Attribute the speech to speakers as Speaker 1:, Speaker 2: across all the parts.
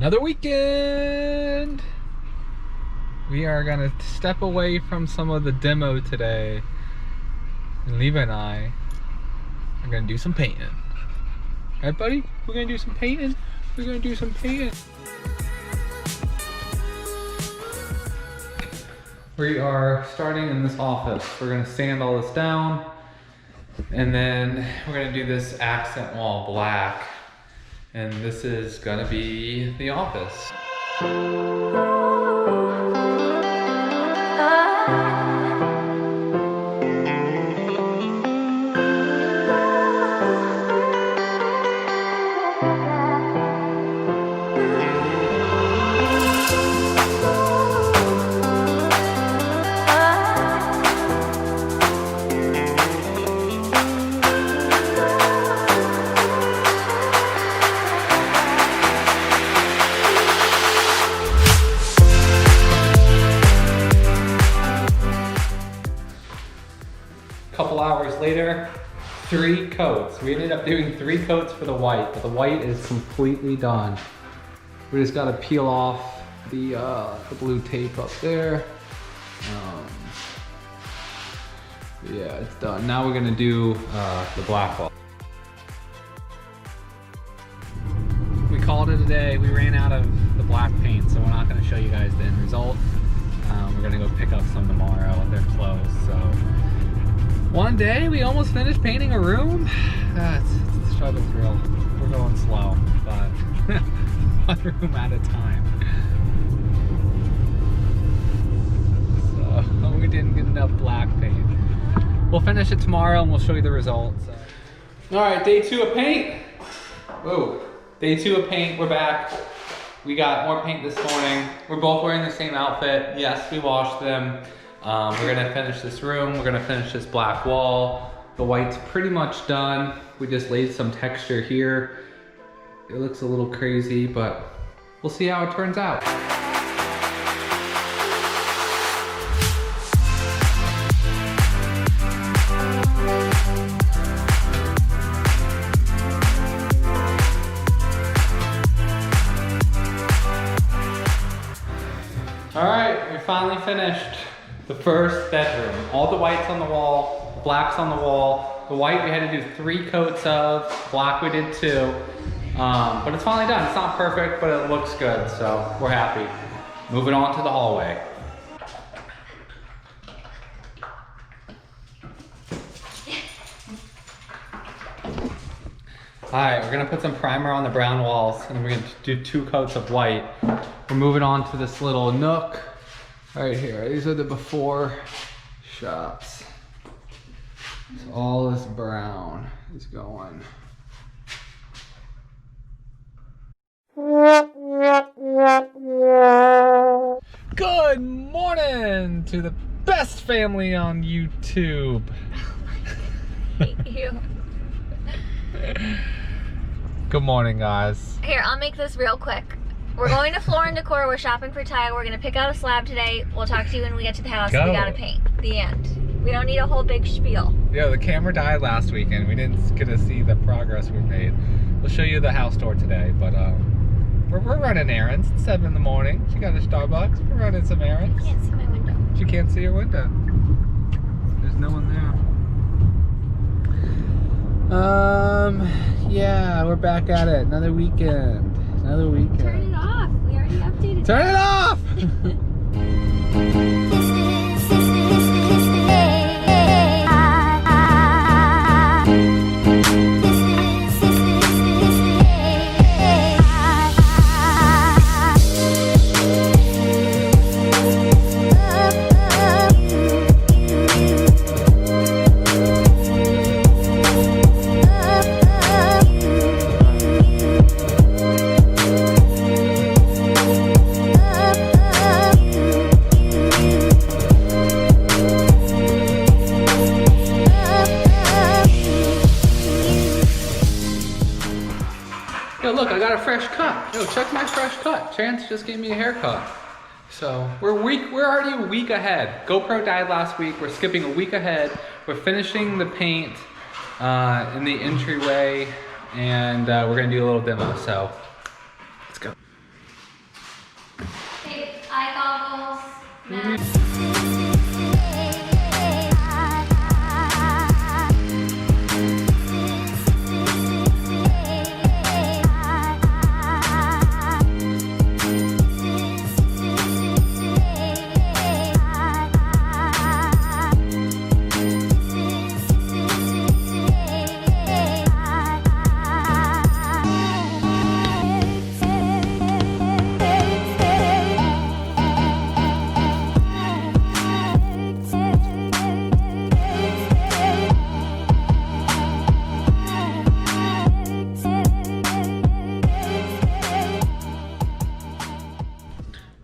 Speaker 1: Another weekend. We are gonna step away from some of the demo today, and Levi and I are gonna do some painting. Right, buddy? We're gonna do some painting. We're gonna do some painting. We are starting in this office. We're gonna sand all this down, and then we're gonna do this accent wall black. And this is gonna be the office. Couple hours later, 3 coats. We ended up doing 3 coats for the white, but the white is completely done. We just gotta peel off the blue tape up there. Yeah, it's done. Now we're gonna do the black wall. We called it a day. We ran out of the black paint, so we're not gonna show you guys the end result. We're gonna go pick up some tomorrow. They're closed, so. One day we almost finished painting a room. The struggle's real. We're going slow, but one room at a time. So we didn't get enough black paint. We'll finish it tomorrow and we'll show you the results. All right, day 2 of paint. Whoa, day 2 of paint, we're back. We got more paint this morning. We're both wearing the same outfit. Yes, we washed them. We're gonna finish this room. We're gonna finish this black wall. The white's pretty much done. We just laid some texture here. It looks a little crazy, but we'll see how it turns out. All right, we finally finished the first bedroom. All the whites on the wall, the blacks on the wall. The white we had to do 3 coats of, black we did 2. But it's finally done. It's not perfect, but it looks good, so we're happy. Moving on to the hallway. All right, we're gonna put some primer on the brown walls and we're gonna do 2 coats of white. We're moving on to this little nook right here. These are the before shots. So all this brown is going. Good morning to the best family on YouTube.
Speaker 2: Thank you.
Speaker 1: Good morning, guys.
Speaker 2: Here, I'll make this real quick. We're going to Floor & Decor. We're shopping for tile. We're going to pick out a slab today. We'll talk to you when we get to the house.
Speaker 1: Go.
Speaker 2: We got to paint. The end. We don't need a whole big spiel.
Speaker 1: Yeah, the camera died last weekend. We didn't get to see the progress we made. We'll show you the house tour today, but we're running errands. It's 7 in the morning. She got a Starbucks. We're running some errands.
Speaker 2: I can't see my window.
Speaker 1: She can't see your window. There's no one there. Yeah, we're back at it. Another weekend. Another weekend.
Speaker 2: Turn it off. We already updated.
Speaker 1: Turn it off! Yo, look, I got a fresh cut. Yo, check my fresh cut. Chance just gave me a haircut. So we're already a week ahead. GoPro died last week. We're skipping a week ahead. We're finishing the paint in the entryway, and we're gonna do a little demo. So let's go.
Speaker 2: Eye goggles.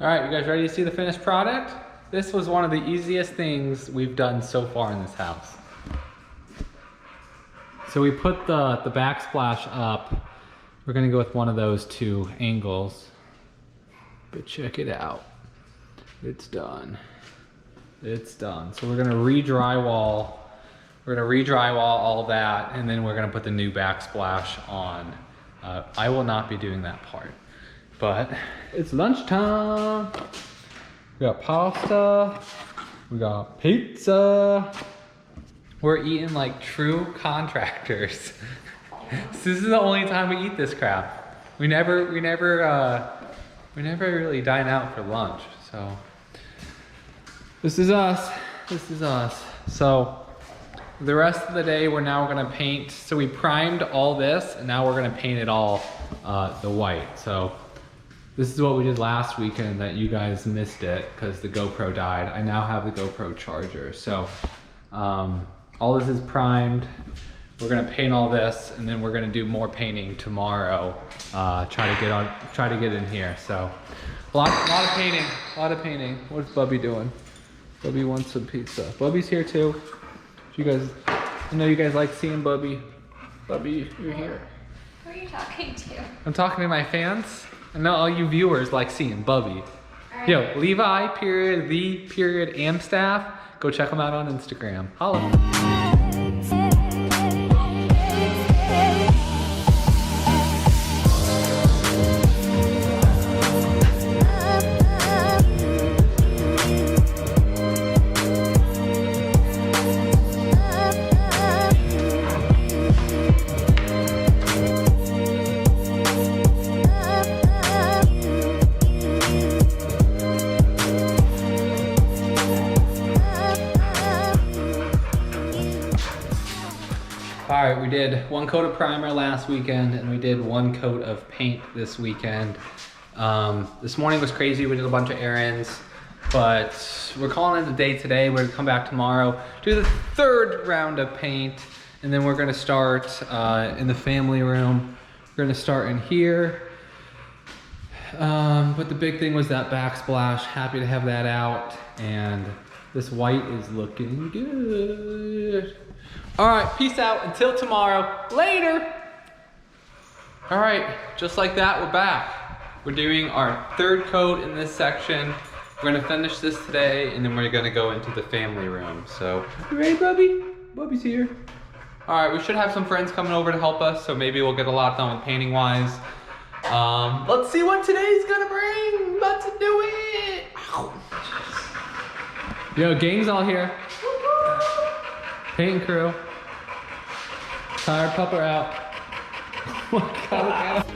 Speaker 1: All right, you guys ready to see the finished product? This was one of the easiest things we've done so far in this house. So we put the backsplash up. We're gonna go with one of those two angles. But check it out. It's done. It's done. So we're gonna re-drywall. We're gonna re-drywall all that, and then we're gonna put the new backsplash on. I will not be doing that part. But it's lunchtime. We got pasta. We got pizza. We're eating like true contractors. This is the only time we eat this crap. We never really dine out for lunch. So this is us. This is us. So the rest of the day, we're now gonna paint. So we primed all this, and now we're gonna paint it all the white. So this is what we did last weekend that you guys missed it because the GoPro died. I now have the GoPro charger. So all this is primed. We're gonna paint all this, and then we're gonna do more painting tomorrow. Try to get in here. So a lot of painting, a lot of painting. What's Bubby doing? Bubby wants some pizza. Bubby's here too. You guys, I know you guys like seeing Bubby. Bubby, you're here.
Speaker 2: Who are you talking to?
Speaker 1: I'm talking to my fans. I know all you viewers like seeing Bubby. Right. Yo, Levi, period, the, period, Amstaff. Go check them out on Instagram. Holla. All right, we did one coat of primer last weekend, and we did one coat of paint this weekend. This morning was crazy. We did a bunch of errands, but we're calling it a day today. We're gonna come back tomorrow, do the third round of paint, and then we're gonna start in the family room. We're gonna start in here. But the big thing was that backsplash. Happy to have that out, and this white is looking good. All right, peace out until tomorrow. Later. All right, just like that, we're back. We're doing our third coat in this section. We're gonna finish this today, and then we're gonna go into the family room. So, you ready, Bubby? Bubby's here. All right, we should have some friends coming over to help us, so maybe we'll get a lot done with painting wise. Let's see what today's gonna bring. About to do it. Ow. Yo, gang's all here. Paint crew. Tired pupper out. Oh my God, look at him.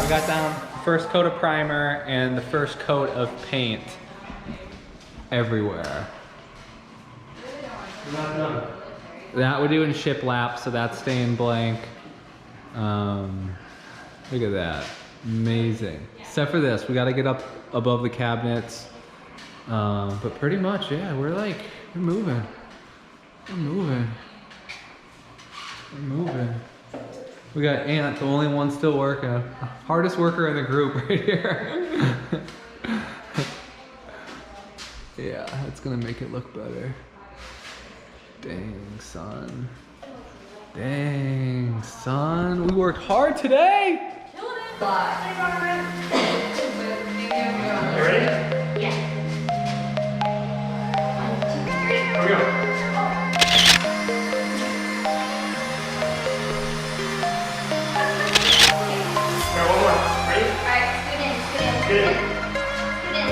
Speaker 1: Got down first coat of primer and the first coat of paint everywhere. That we're doing shiplap, so that's staying blank. Look at that, amazing. Except for this, we got to get up above the cabinets. But pretty much, yeah, we're moving. We're moving. We're moving. We got Ant, the only one still working. Hardest worker in the group right here. Yeah, it's gonna make it look better. Dang, son. Dang, son. We worked hard today.
Speaker 3: You ready?
Speaker 2: Yeah.
Speaker 3: Here we go. One more. Ready?
Speaker 2: Alright, scoot in, scoot in.
Speaker 3: Get in.
Speaker 2: Scoot in.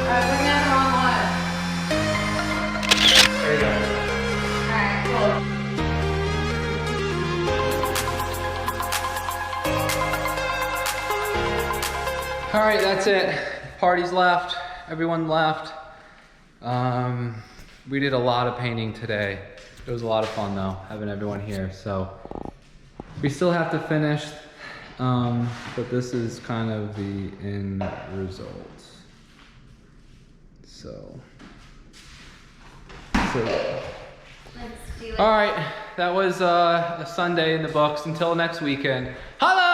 Speaker 4: Bring that wrong one.
Speaker 3: There you go.
Speaker 2: Alright, cool.
Speaker 1: All right, that's it. Party's left. Everyone left. We did a lot of painting today. It was a lot of fun though, having everyone here. So we still have to finish, but this is kind of the end result. So yeah.
Speaker 2: Let's do it.
Speaker 1: All right, that was a Sunday in the books. Until next weekend. Holla!